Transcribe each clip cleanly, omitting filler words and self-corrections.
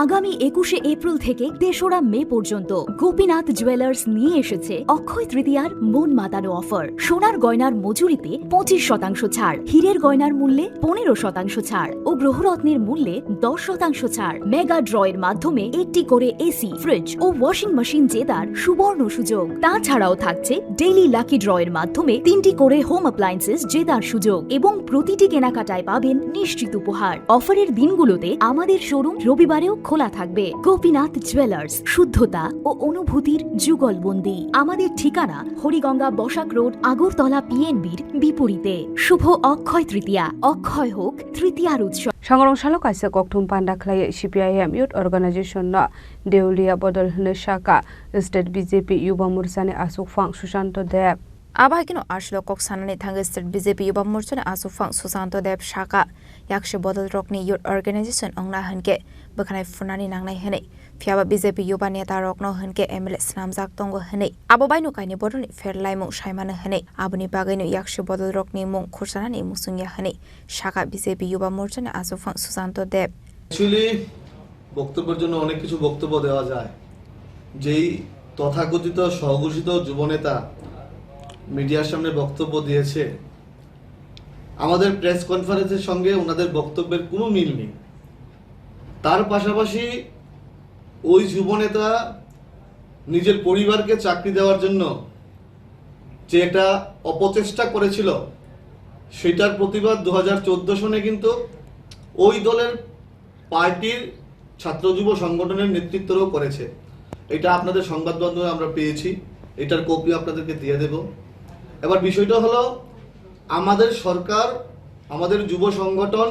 আগামী ২১শে এপ্রিল থেকে ৩রা মে পর্যন্ত গোপীনাথ জুয়েলার্স নিয়ে এসেছে অক্ষয় তৃতীয়ার মন মাতানো অফার। সোনার গয়নার মজুরিতে ২৫% ছাড়, হীরের গয়নার মূল্যে ১৫% ছাড় ও গ্রহরত্নের মূল্যে 10% ছাড়। মেগা ড্রয়ের মাধ্যমে একটি করে এসি, ফ্রিজ ও ওয়াশিং মেশিন জেতার সুবর্ণ সুযোগ। তাছাড়াও থাকছে ডেইলি লাকি ড্রয়ের মাধ্যমে 3টি করে হোম অ্যাপ্লায়েন্সেস জেতার সুযোগ এবং প্রতিটি কেনাকাটায় পাবেন নিশ্চিত উপহার। অফারের দিনগুলোতে আমাদের শোরুম রবিবারেও খোলা থাকবে। গোপীনাথ জুয়েলার্স, শুদ্ধতা ও অনুভূতির যুগলবন্দি। আমাদের ঠিকানা হরিগঙ্গা বসাক রোড, আগরতলা পিএনবির বিপরীতে। শুভ অক্ষয় তৃতীয়া, অক্ষয় হোক তৃতীয়ার উৎসব। সংগ্রাম সালক আইসা ককথুম পান্ডাখলাই সিপিআইএম ইউথ অর্গানাইजेशन देउलिया बदल होनो शाखा स्टेट बीजेपी युवा मोर्चानि आसुकफां सुशांत देव आबाहिकिनो आर्शलो कक साननानै थाङो स्टेट बीजेपी युवा मोर्चानि आसुकफां सुशांत देव शाखा yakshi बदल रकनि youth organization अंगना हनके बखानाय फुनानि नांनाय हनै फियाबा बीजेपी युवा नेता रकनो हनके एमएलए स्नामजाक दंगो हनै आबो बायनो कायनि बदलनि फेरलायमुं सायमानो हनै आबोनि बागैनो yakshi बदल रकनि मुं खुरसानानि मुसुंगिया हनै शाखा बीजेपी युवा मोर्चानि आसुकफां सुशांत देव। एक्चुअली বক্তব্যের জন্য অনেক কিছু বক্তব্য দেওয়া যায়। যেই তথাকথিত সহঘোষিত যুবনেতা মিডিয়ার সামনে বক্তব্য দিয়েছে, আমাদের প্রেস কনফারেন্সের সঙ্গে ওনাদের বক্তব্যের কোনো মিল নেই। তার পাশাপাশি ওই যুবনেতা নিজের পরিবারকে চাকরি দেওয়ার জন্য যে একটা অপচেষ্টা করেছিল, সেটার প্রতিবাদ 2014 সনে কিন্তু ওই দলের পার্টির ছাত্র যুব সংগঠনের নেতৃত্বও করেছে। এটা আপনাদের সংবাদ মাধ্যমে আমরা পেয়েছি, এটার কপি আপনাদেরকে দিয়ে দেব। এবার বিষয়টা হলো, আমাদের সরকার, আমাদের যুব সংগঠন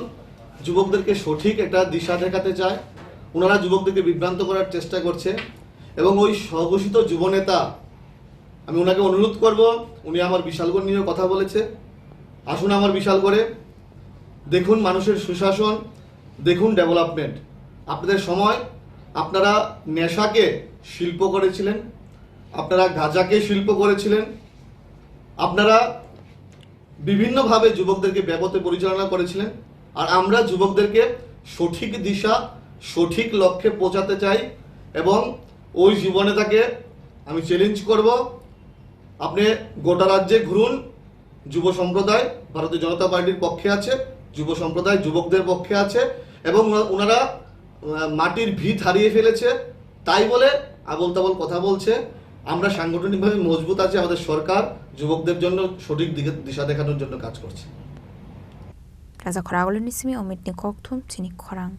যুবকদেরকে সঠিক একটা দিশা দেখাতে চায়। ওনারা যুবকদেরকে বিভ্রান্ত করার চেষ্টা করছে এবং ওই স্বঘোষিত যুবনেতা, আমি ওনাকে অনুরোধ করব, উনি আমার বিশালগড় নিয়ে কথা বলেছে, আসুন আমার বিশালগড়ে দেখুন মানুষের সুশাসন, দেখুন ডেভেলপমেন্ট। আপনাদের সময় আপনারা নেশাকে শিল্প করেছিলেন, আপনারা গাঁজাকে শিল্প করেছিলেন, আপনারা বিভিন্নভাবে যুবকদেরকে ব্যাপতে পরিচালনা করেছিলেন। আর আমরা যুবকদেরকে সঠিক দিশা, সঠিক লক্ষ্যে পৌঁছাতে চাই এবং ওই যুবনেতাকে আমি চ্যালেঞ্জ করব, আপনি গোটা রাজ্যে ঘুরুন। যুব সম্প্রদায় ভারতীয় জনতা পার্টির পক্ষে আছে, যুব সম্প্রদায় যুবকদের পক্ষে আছে এবং ওনারা মাটির ভিত হারিয়ে ফেলেছে, তাই বলে আবল তাবল কথা বলছে। আমরা সাংগঠনিকভাবে মজবুত আছি, আমাদের সরকার যুবকদের জন্য সঠিক দিশা দেখানোর জন্য কাজ করছে। রাজা খরাগলের নিসিমি অমিত নি ককথুম চিনি খরাং।